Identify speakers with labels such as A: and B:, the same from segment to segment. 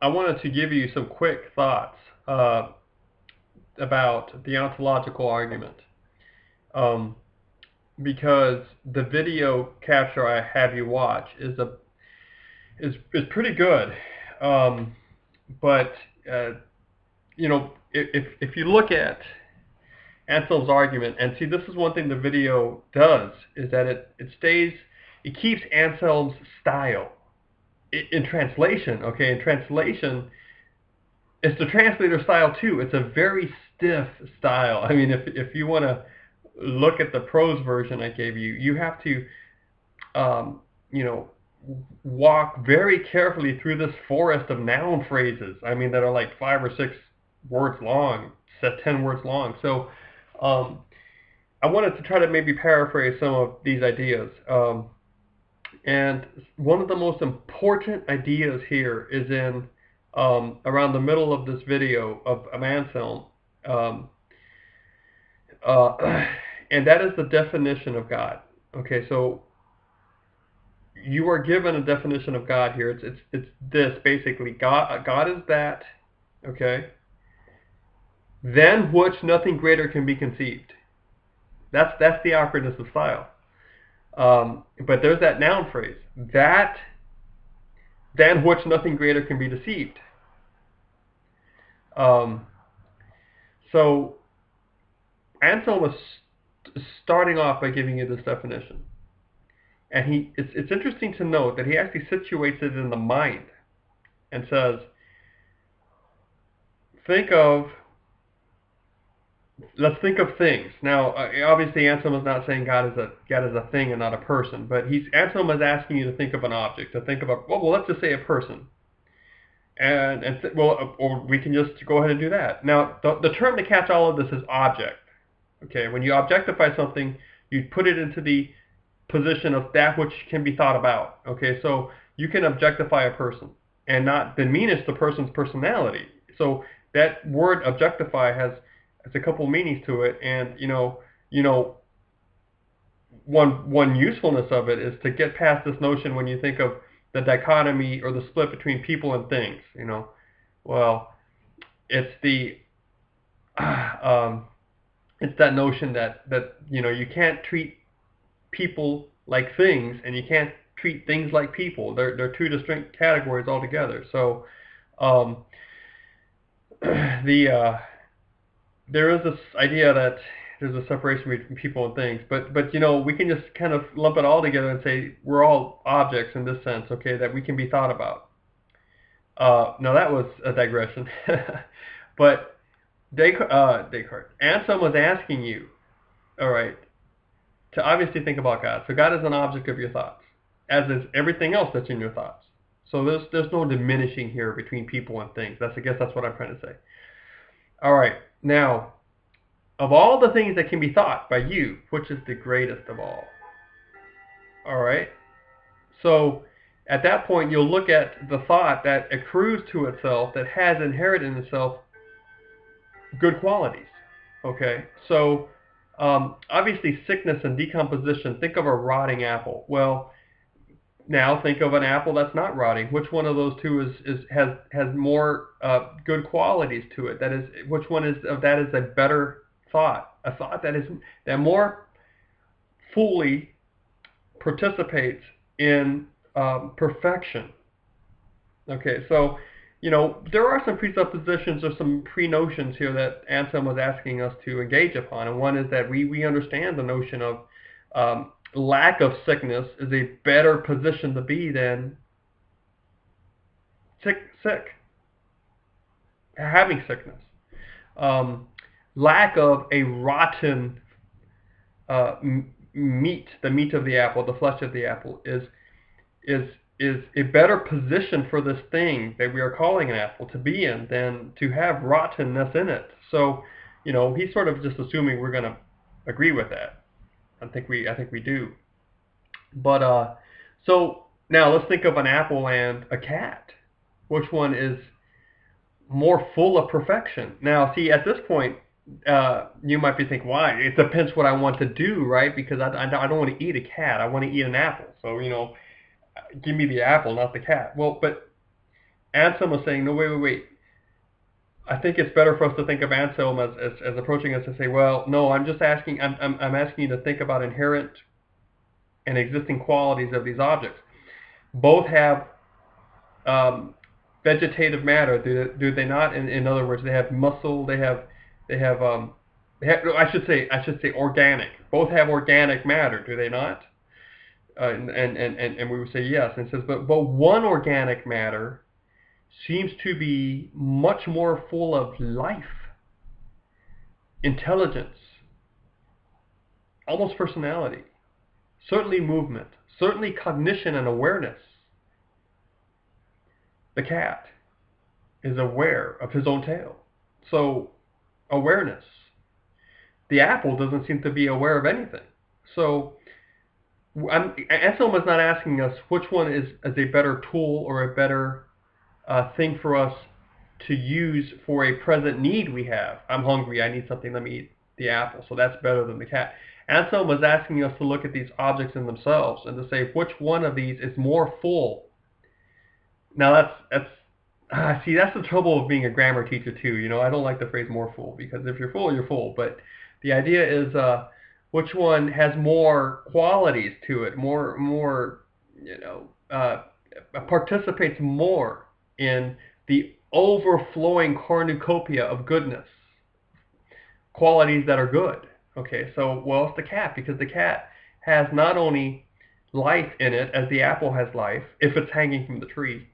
A: I wanted to give you some quick thoughts about the ontological argument, um, because the video capture I have you watch is pretty good, um, but uh, if you look at Anselm's argument, and see, this is one thing the video does, is that it keeps Anselm's style in translation. Okay, in translation, it's the translator style too. It's a very stiff style. I mean, if you want to look at the prose version I gave you, you have to, um, you know, walk very carefully through this forest of noun phrases. I mean, that are like 5 or 6 words long, set 10 words long. So, um, I wanted to try to maybe paraphrase some of these ideas. And one of the most important ideas here is in around the middle of this video of Anselm, um, uh, and that is the definition of God. Okay, so you are given a definition of God here. It's this basically. God is that. Okay, than which nothing greater can be conceived. That's the awkwardness of style. But there's that noun phrase, that than which nothing greater can be deceived. Um, so Anselm was starting off by giving you this definition, and it's interesting to note that he actually situates it in the mind and says, think of let's think of things. Now, obviously, Anselm is not saying God is a thing and not a person, but Anselm is asking you to think of an object, to think of well, let's just say a person. Or we can just go ahead and do that. Now, the term to catch all of this is object. Okay, when you objectify something, you put it into the position of that which can be thought about. Okay, so you can objectify a person and not diminish the person's personality. So that word objectify has a couple meanings to it, and one usefulness of it is to get past this notion when you think of the dichotomy or the split between people and things. Well, it's the it's that notion that you can't treat people like things, and you can't treat things like people. They're two distinct categories altogether. So um, there is this idea that there's a separation between people and things, but we can just kind of lump it all together and say we're all objects in this sense, okay, that we can be thought about. Now that was a digression, but Descartes, Anselm was asking you, all right, to obviously think about God. So God is an object of your thoughts, as is everything else that's in your thoughts. So there's no diminishing here between people and things. I guess that's what I'm trying to say. All right, now, of all the things that can be thought by you, which is the greatest of all? All right, so at that point, you'll look at the thought that accrues to itself, that has inherent in itself good qualities. Okay, so obviously sickness and decomposition. Think of a rotting apple. Well, now think of an apple that's not rotting. Which one of those two has more good qualities to it? That is, which one of that is a better thought? A thought that more fully participates in perfection. Okay, so there are some presuppositions or some pre-notions here that Anselm was asking us to engage upon, and one is that we understand the notion of lack of sickness is a better position to be than sick, having sickness. Lack of a rotten meat, the meat of the apple, the flesh of the apple, is a better position for this thing that we are calling an apple to be in than to have rottenness in it. So, he's sort of just assuming we're going to agree with that. I think we do. But so now let's think of an apple and a cat. Which one is more full of perfection? Now, see, at this point, you might be thinking, why? It depends what I want to do, right? Because I don't want to eat a cat. I want to eat an apple. So, give me the apple, not the cat. Well, but Anselm was saying, no, wait. I think it's better for us to think of Anselm as approaching us and say, well, no, I'm just asking, I'm asking you to think about inherent and existing qualities of these objects. Both have vegetative matter, do they not? In other words, they have muscle, they have I should say organic. Both have organic matter, do they not? And we would say yes. And it says, but one organic matter seems to be much more full of life, intelligence, almost personality, certainly movement, certainly cognition and awareness. The cat is aware of his own tail. So, awareness. The apple doesn't seem to be aware of anything. So, Anselm is not asking us which one is a better tool or a better thing for us to use for a present need we have. I'm hungry, I need something, let me eat the apple. So that's better than the cat. Anselm was asking us to look at these objects in themselves and to say which one of these is more full. Now see, that's the trouble of being a grammar teacher too. You know, I don't like the phrase more full, because if you're full, you're full. But the idea is which one has more qualities to it, more, you know, participates more in the overflowing cornucopia of goodness, qualities that are good. Okay, so well, it's the cat, because the cat has not only life in it as the apple has life if it's hanging from the tree.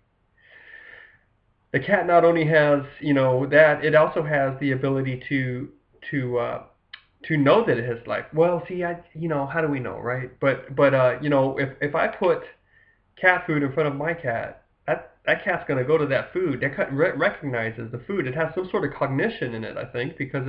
A: The cat not only has, you know, that, it also has the ability to know that it has life. Well, see, you know, how do we know, right? But you know, if I put cat food in front of my cat, that cat's going to go to that food. That cat recognizes the food. It has some sort of cognition in it, I think, because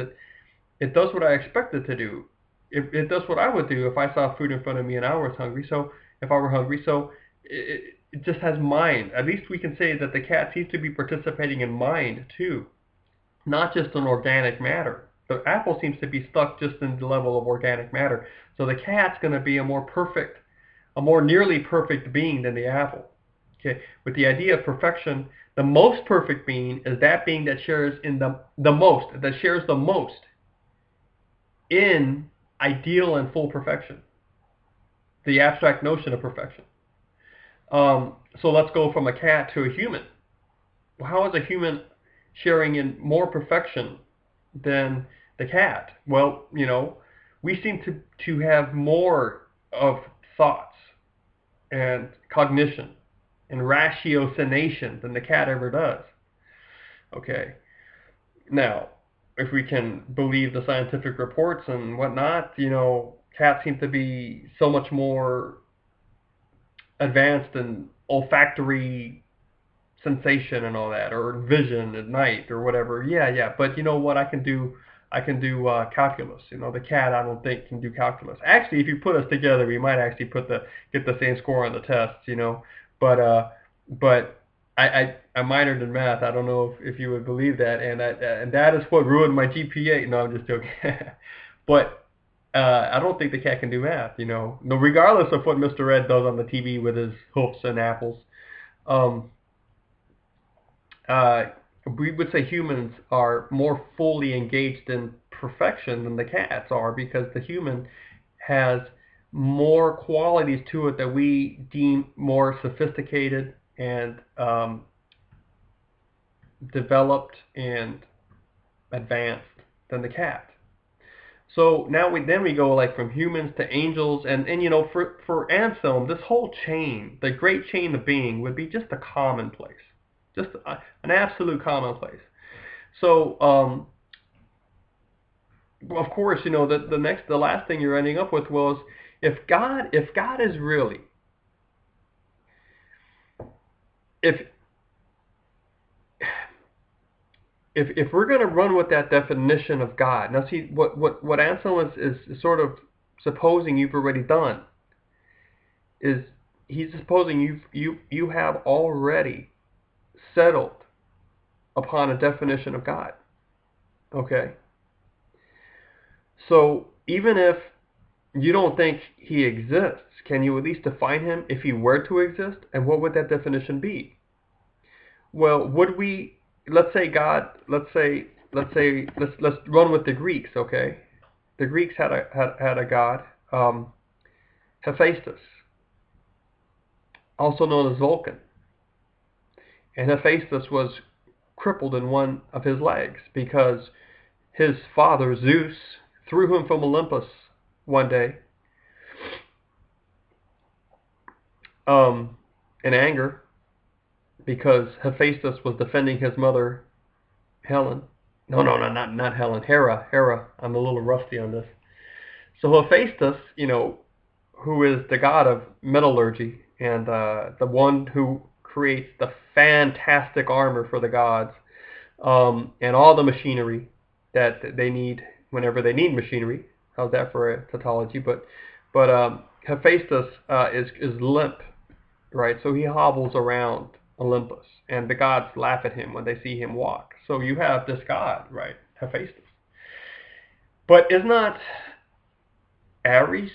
A: it does what I expect it to do. It does what I would do if I saw food in front of me and I was hungry. So if I were hungry, so it just has mind. At least we can say that the cat seems to be participating in mind too, not just in organic matter. The apple seems to be stuck just in the level of organic matter. So the cat's going to be a more nearly perfect being than the apple. Okay, with the idea of perfection, the most perfect being is that being that shares in that shares the most in ideal and full perfection, the abstract notion of perfection. So let's go from a cat to a human. Well, how is a human sharing in more perfection than the cat? Well, you know, we seem to have more of thoughts and cognition and ratiocination than the cat ever does. Okay. Now, if we can believe the scientific reports and whatnot, you know, cats seem to be so much more advanced in olfactory sensation and all that, or vision at night or whatever. Yeah. But you know what? I can do calculus. You know, the cat I don't think can do calculus. Actually, if you put us together, we might actually get the same score on the tests. You know, but I minored in math. I don't know if you would believe that, and that is what ruined my GPA. No, I'm just joking. But I don't think the cat can do math. You know, no, regardless of what Mr. Ed does on the TV with his hoofs and apples. Um, uh, we would say humans are more fully engaged in perfection than the cats are, because the human has more qualities to it that we deem more sophisticated and developed and advanced than the cat. So now we go like from humans to angels, and you know, for Anselm, this whole chain, the great chain of being, would be just a commonplace, just an absolute commonplace. So of course, you know, the last thing you're ending up with was, if God is really, if if we're going to run with that definition of God, now see what Anselm is sort of supposing you've already done is, he's supposing you have already settled upon a definition of God. Okay? So even if you don't think he exists, can you at least define him if he were to exist? And what would that definition be? Well, would we? Let's say God. Let's run with the Greeks. Okay, the Greeks had a god, Hephaestus, also known as Vulcan, and Hephaestus was crippled in one of his legs because his father Zeus threw him from Olympus one day, in anger because Hephaestus was defending his mother Helen. No, not Helen. Hera. Hera. I'm a little rusty on this. So Hephaestus, who is the god of metallurgy and the one who creates the fantastic armor for the gods, and all the machinery that they need whenever they need machinery. How's that for a tautology? But Hephaestus is limp, right? So he hobbles around Olympus, and the gods laugh at him when they see him walk. So you have this god, right, Hephaestus. But is not Ares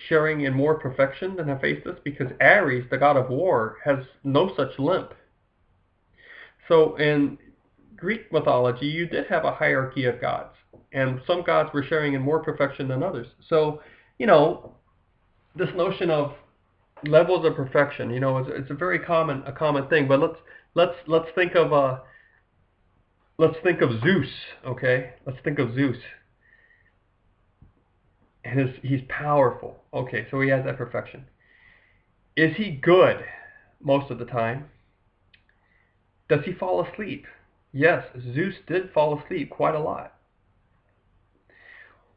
A: sharing in more perfection than Hephaestus? Because Ares, the god of war, has no such limp. So in Greek mythology, you did have a hierarchy of gods, and some gods were sharing in more perfection than others. So, this notion of levels of perfection, it's a very common thing. But let's think of Zeus, okay? Let's think of Zeus, and he's powerful. Okay, so he has that perfection. Is he good most of the time? Does he fall asleep? Yes, Zeus did fall asleep quite a lot.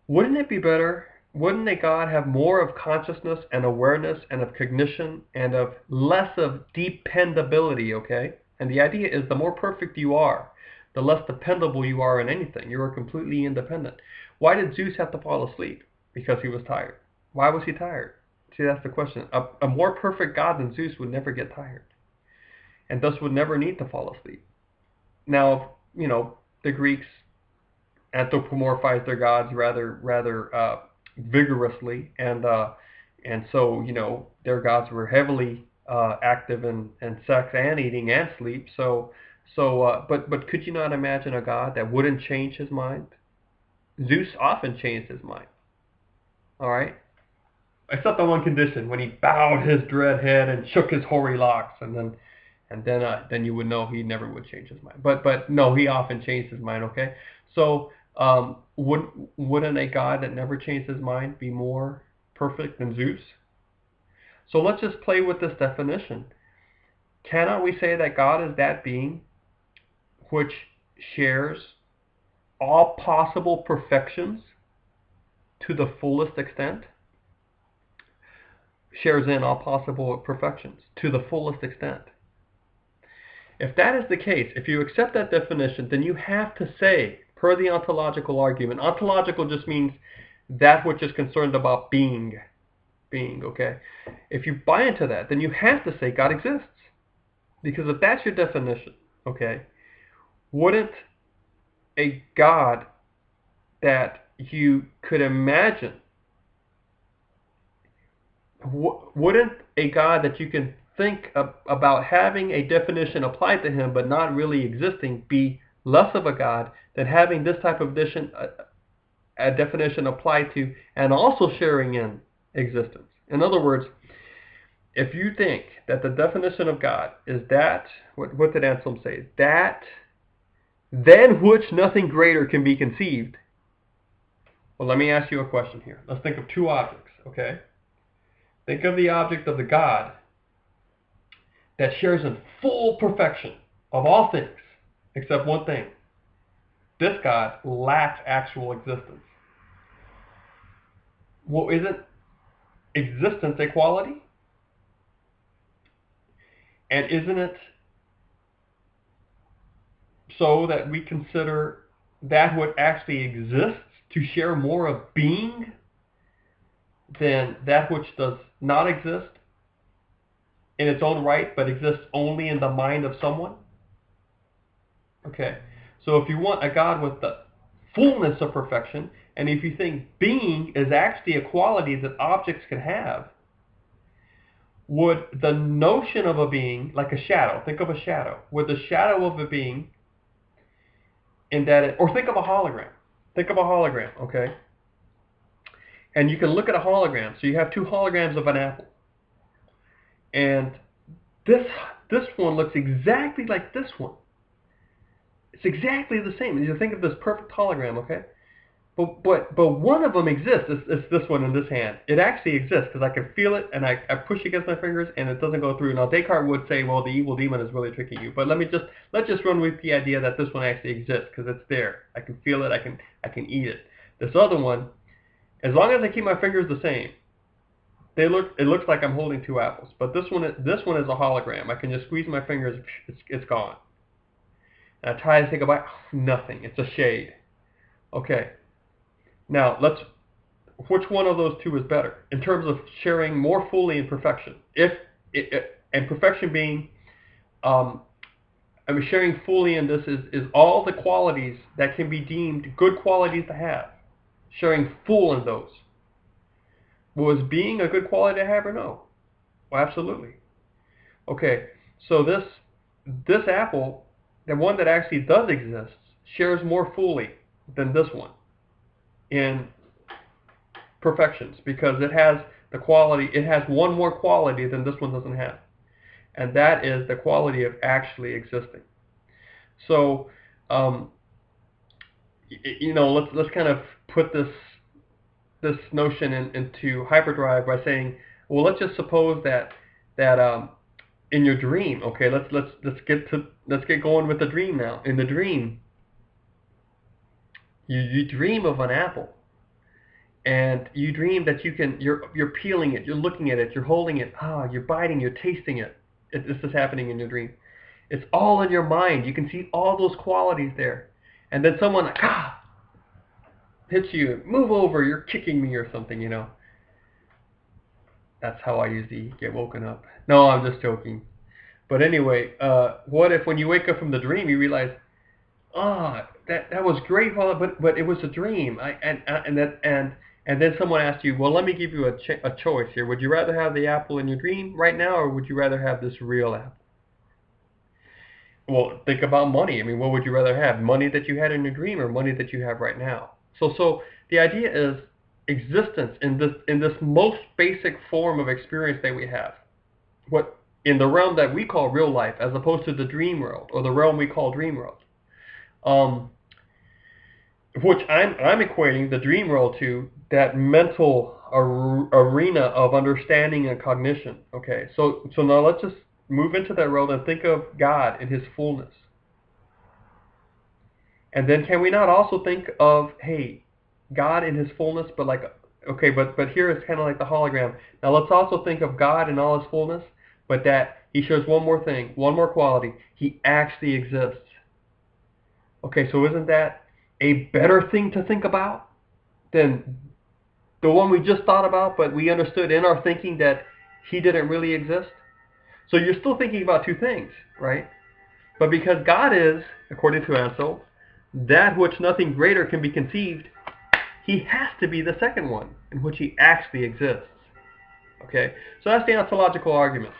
A: Wouldn't it be better? Wouldn't a god have more of consciousness and awareness and of cognition and of less of dependability, okay? And the idea is the more perfect you are, the less dependable you are in anything. You are completely independent. Why did Zeus have to fall asleep? Because he was tired. Why was he tired? See, that's the question. A more perfect god than Zeus would never get tired, and thus would never need to fall asleep. Now, the Greeks anthropomorphize their gods rather vigorously, and so their gods were heavily active in sex and eating and sleep. But could you not imagine a god that wouldn't change his mind? Zeus often changed his mind. All right, except on one condition: when he bowed his dread head and shook his hoary locks, and then you would know he never would change his mind. But no, he often changed his mind. Okay, so wouldn't a god that never changed his mind be more perfect than Zeus? So let's just play with this definition. Cannot we say that God is that being which shares all possible perfections to the fullest extent? Shares in all possible perfections to the fullest extent. If that is the case, if you accept that definition, then you have to say, per the ontological argument, ontological just means that which is concerned about being, okay? If you buy into that, then you have to say God exists. Because if that's your definition, okay, wouldn't a God that you could imagine, wouldn't a God that you can think about having a definition applied to him but not really existing be less of a God than having this type of definition applied to and also sharing in existence? In other words, if you think that the definition of God is that, what did Anselm say? That than which nothing greater can be conceived. Well, let me ask you a question here. Let's think of two objects, okay? Think of the object of the God that shares in full perfection of all things, except one thing. This God lacks actual existence. Well, isn't existence a quality? And isn't it so that we consider that what actually exists to share more of being than that which does not exist in its own right, but exists only in the mind of someone? Okay, so if you want a God with the fullness of perfection, and if you think being is actually a quality that objects can have, would the notion of a being, like a shadow, think of a shadow, would the shadow of a being, in that, or think of a hologram. Think of a hologram, okay? And you can look at a hologram. So you have two holograms of an apple. And this this one looks exactly like this one. It's exactly the same. You think of this perfect hologram, okay? But one of them exists. It's this one in this hand. It actually exists because I can feel it, and I push against my fingers, and it doesn't go through. Now Descartes would say, well, the evil demon is really tricking you. But let's just run with the idea that this one actually exists because it's there. I can feel it. I can eat it. This other one, as long as I keep my fingers the same, it looks like I'm holding two apples. But this one is a hologram. I can just squeeze my fingers. It's gone. And I try to take a bite. Nothing. It's a shade. Okay. Now, which one of those two is better in terms of sharing more fully in perfection? And perfection being, sharing fully in this is all the qualities that can be deemed good qualities to have. Sharing full in those. Was being a good quality to have or no? Well, absolutely. Okay, so this apple, the one that actually does exist, shares more fully than this one in perfections because it has the quality, it has one more quality than this one doesn't have, and that is the quality of actually existing. So, let's kind of put this notion into hyperdrive by saying, well, let's just suppose that in your dream, okay, let's get going with the dream now. In the dream, you dream of an apple. And you dream that you're peeling it, you're looking at it, you're holding it, you're biting, you're tasting it. This is happening in your dream. It's all in your mind. You can see all those qualities there. And then someone hits you, move over, you're kicking me or something, That's how I usually get woken up. No, I'm just joking. But anyway, what if when you wake up from the dream you realize, that was great, but it was a dream. And then someone asks you, well, let me give you a choice here. Would you rather have the apple in your dream right now, or would you rather have this real apple? Well, think about money. I mean, what would you rather have? Money that you had in your dream or money that you have right now? So the idea is existence in this most basic form of experience that we have. What in the realm that we call real life, as opposed to the dream world or the realm we call dream world. Which I'm equating the dream world to that mental arena of understanding and cognition. Okay, so now let's just move into that world and think of God in His fullness. And then can we not also think of, hey, God in His fullness, but but here it's kind of like the hologram. Now let's also think of God in all His fullness, but that He shows one more thing, one more quality. He actually exists. Okay, so isn't that a better thing to think about than the one we just thought about, but we understood in our thinking that He didn't really exist? So you're still thinking about two things, right? But because God is, according to Ansel, that which nothing greater can be conceived, He has to be the second one, in which He actually exists. Okay, so that's the ontological argument.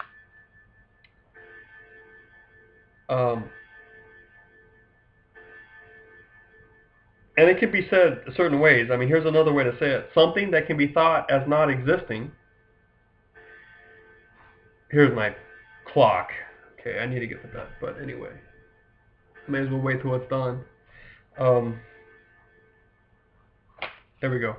A: And it can be said certain ways. I mean, here's another way to say it. Something that can be thought as not existing. Here's my clock. Okay, I need to get to bed, but anyway. May as well wait till it's done. There we go.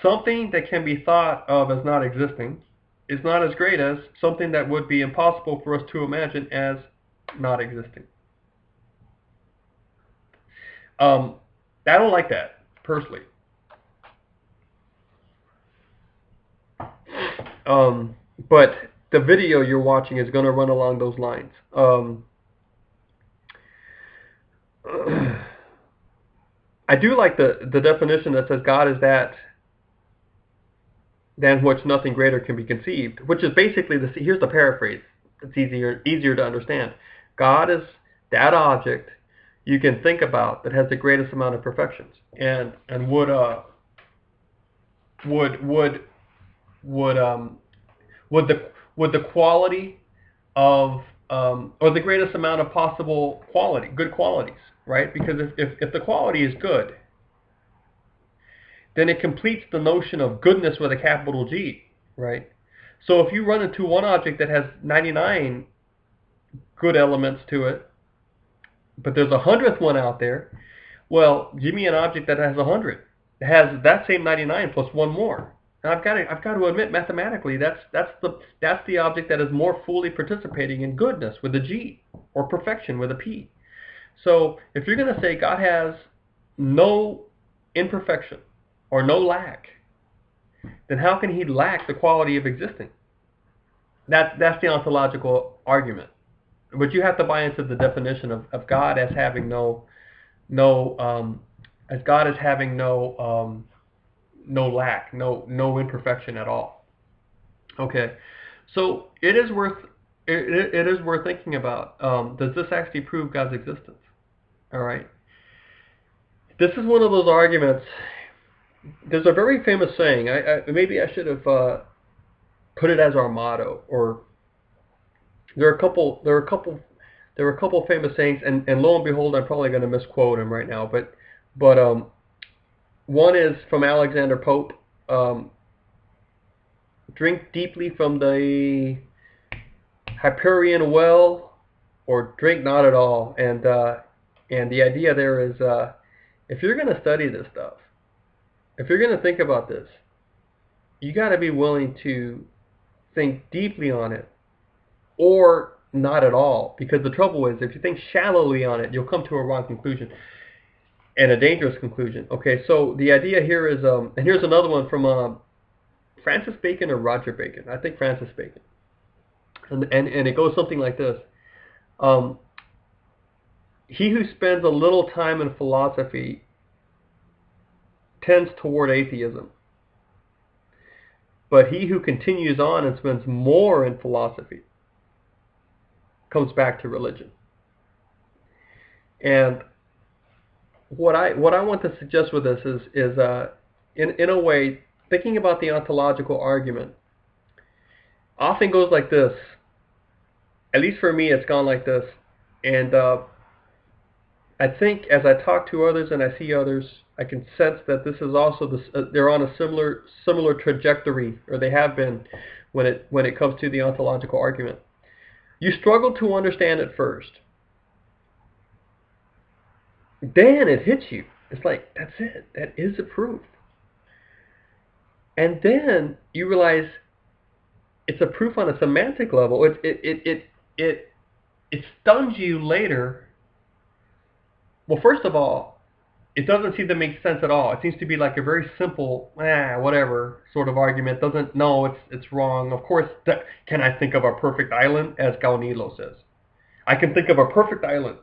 A: Something that can be thought of as not existing is not as great as something that would be impossible for us to imagine as not existing. I don't like that, personally. But the video you're watching is going to run along those lines. I do like the definition that says God is that than which nothing greater can be conceived, which is basically here's the paraphrase. It's easier to understand. God is that object you can think about that has the greatest amount of perfections, and would with the quality of or the greatest amount of possible good qualities, right? Because if the quality is good, then it completes the notion of goodness with a capital G, right? So if you run into one object that has 99 good elements to it, but there's 100th one out there, well, give me an object that has 100. It has that same 99 plus one more. And I've got to admit, mathematically, that's the object that is more fully participating in goodness with a G, or perfection with a P. So if you're going to say God has no imperfection or no lack, then how can he lack the quality of existing? That's the ontological argument. But you have to buy into the definition of God as having as God as having no lack, no imperfection at all. Okay, so it is worth thinking about. Does this actually prove God's existence? All right. This is one of those arguments. There's a very famous saying. Maybe I should have put it as our motto. Or there are a couple famous sayings, and lo and behold, I'm probably going to misquote him right now. But one is from Alexander Pope. Drink deeply from the Hyperion well, or drink not at all. And the idea there is, if you're going to study this stuff, if you're going to think about this, you got to be willing to think deeply on it, or not at all. Because the trouble is, if you think shallowly on it, you'll come to a wrong conclusion, and a dangerous conclusion. Okay, so the idea here is, and here's another one from Francis Bacon or Roger Bacon. I think Francis Bacon. And it goes something like this. He who spends a little time in philosophy tends toward atheism. But he who continues on and spends more in philosophy comes back to religion. And what I want to suggest with this is in a way, thinking about the ontological argument often goes like this. At least for me, it's gone like this. And I think as I talk to others and I see others, I can sense that this is also they're on a similar trajectory, or they have been, when it comes to the ontological argument. You struggle to understand it first. Then it hits you. It's like, that's it. That is a proof. And then you realize it's a proof on a semantic level. It stuns you later. Well, first of all, it doesn't seem to make sense at all. It seems to be like a very simple, whatever sort of argument. It's wrong. Of course, can I think of a perfect island, as Gaunilo says? I can think of a perfect island.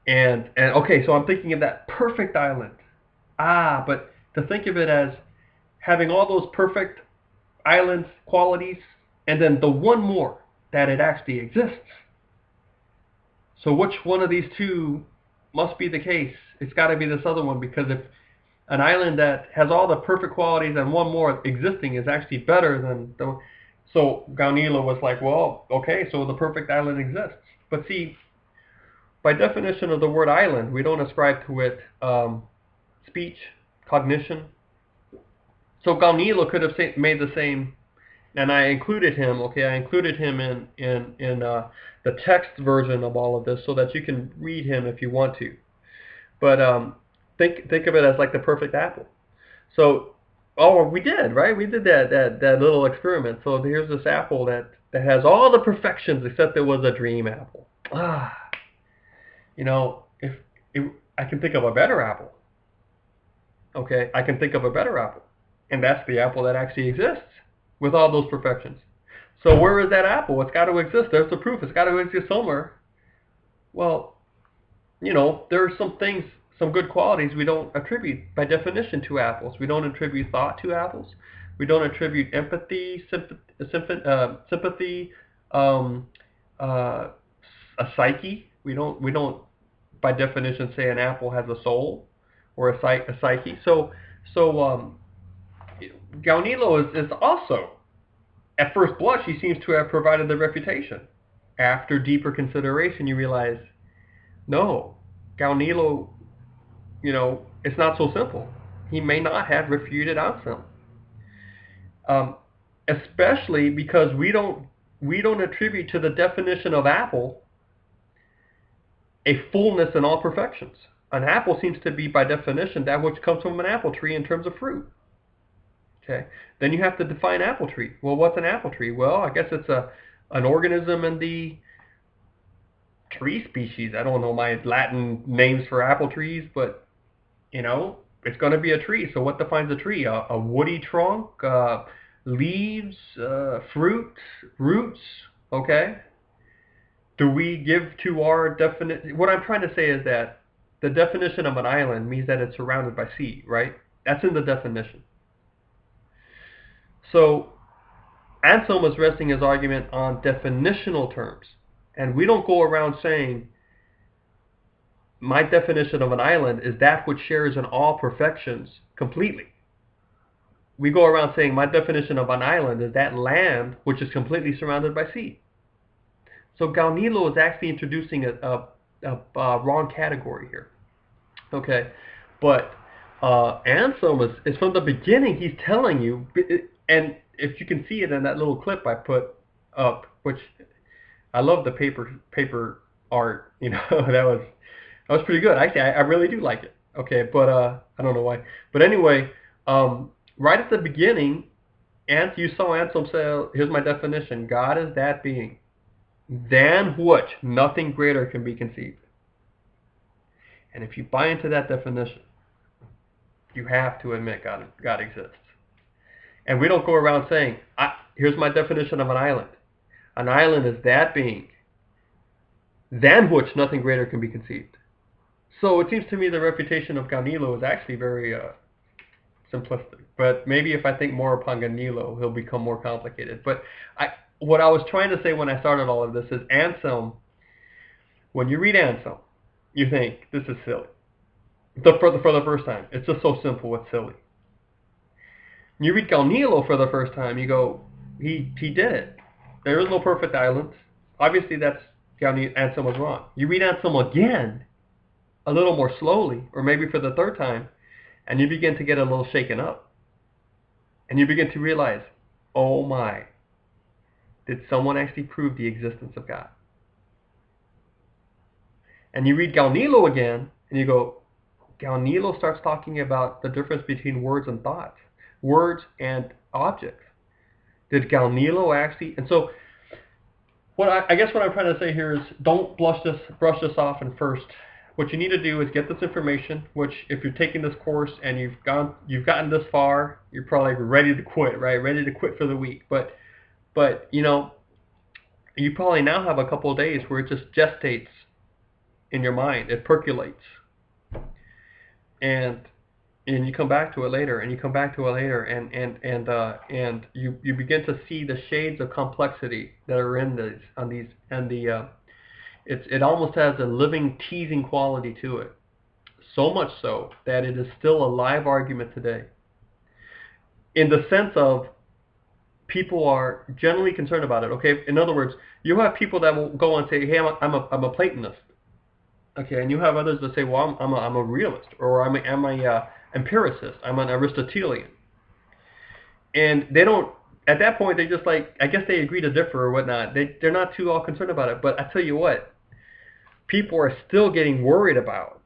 A: And okay, so I'm thinking of that perfect island. But to think of it as having all those perfect island qualities, and then the one more, that it actually exists. So which one of these two must be the case? It's got to be this other one, because if an island that has all the perfect qualities and one more existing is actually better than the... So Gaunilo was like, well, okay, so the perfect island exists. But see, by definition of the word island, we don't ascribe to it speech, cognition. So Gaunilo could have made the same, and I included him. Okay, I included him in the text version of all of this, so that you can read him if you want to. But think of it as like the perfect apple. So, we did, right? We did that little experiment. So here's this apple that has all the perfections, except it was a dream apple. If I can think of a better apple. Okay, I can think of a better apple, and that's the apple that actually exists with all those perfections. So where is that apple? It's got to exist. There's the proof. It's got to exist somewhere. Well, there are some things, some good qualities we don't attribute by definition to apples. We don't attribute thought to apples. We don't attribute empathy, sympathy, a psyche. We don't by definition say an apple has a soul or a psyche. So Gaunilo is also, at first blush, he seems to have provided the refutation. After deeper consideration, you realize, no, Gaunilo, it's not so simple. He may not have refuted Anselm, um, especially because we don't attribute to the definition of apple a fullness in all perfections. An apple seems to be, by definition, that which comes from an apple tree in terms of fruit. Okay. Then you have to define apple tree. Well, what's an apple tree? Well, I guess it's an organism in the tree species. I don't know my Latin names for apple trees, but it's going to be a tree. So what defines a tree? A woody trunk, leaves, fruit, roots. Okay. Do we give to our definition? What I'm trying to say is that the definition of an island means that it's surrounded by sea, right? That's in the definition. So Anselm is resting his argument on definitional terms. And we don't go around saying, my definition of an island is that which shares in all perfections completely. We go around saying, my definition of an island is that land which is completely surrounded by sea. So Gaunilo is actually introducing a wrong category here. Okay, but Anselm is from the beginning, he's telling you, and if you can see it in that little clip I put up, which I love the paper art, that was pretty good. Actually, I really do like it. Okay, but I don't know why. But anyway, right at the beginning, you saw Anselm say, here's my definition: God is that being, than which nothing greater can be conceived. And if you buy into that definition, you have to admit God exists. And we don't go around saying, here's my definition of an island. An island is that being, than which nothing greater can be conceived. So it seems to me the refutation of Gaunilo is actually very simplistic. But maybe if I think more upon Gaunilo, he'll become more complicated. But what I was trying to say when I started all of this is Anselm, when you read Anselm, you think, this is silly. For the first time. It's just so simple, it's silly. You read Gaunilo for the first time, you go, he did it. There is no perfect island. Obviously, Anselm was wrong. You read Anselm again, a little more slowly, or maybe for the third time, and you begin to get a little shaken up. And you begin to realize, oh my, did someone actually prove the existence of God? And you read Gaunilo again, and you go, Gaunilo starts talking about the difference between words and thoughts, words and objects. Did Gaunilo actually? And so, I guess what I'm trying to say here is, don't brush this off. And first, what you need to do is get this information. Which, if you're taking this course and you've gotten this far, you're probably ready to quit, right? Ready to quit for the week. But you probably now have a couple of days where it just gestates in your mind. It percolates. And you come back to it later, and you come back to it later, and you begin to see the shades of complexity that are in these, it almost has a living, teasing quality to it. So much so that it is still a live argument today. In the sense of, people are generally concerned about it. Okay, in other words, you have people that will go and say, "Hey, I'm a Platonist." Okay, and you have others that say, "Well, I'm a realist," or I'm a empiricist. I'm an Aristotelian. And they don't. At that point, they just I guess they agree to differ or whatnot. They're not too all concerned about it. But I tell you what, people are still getting worried about.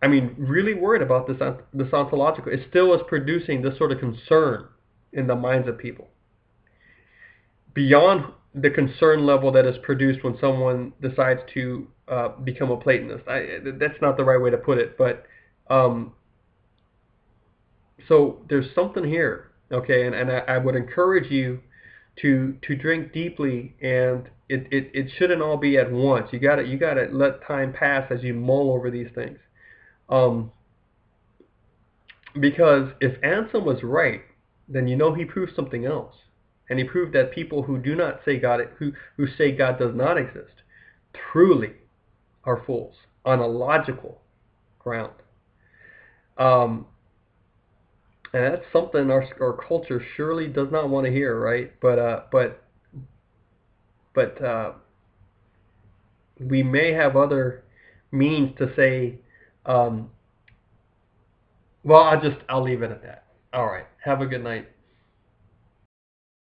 A: I mean, really worried about this ontological. It still is producing this sort of concern in the minds of people, beyond the concern level that is produced when someone decides to become a Platonist. That's not the right way to put it, but so there's something here, okay, and I would encourage you to drink deeply, and it shouldn't all be at once. You gotta let time pass as you mull over these things, because if Anselm was right, then he proved something else. And he proved that people who do not say God, who say God does not exist, truly are fools on a logical ground. And that's something our culture surely does not want to hear, right? But we may have other means to say, um, well, I'll leave it at that. All right. Have a good night.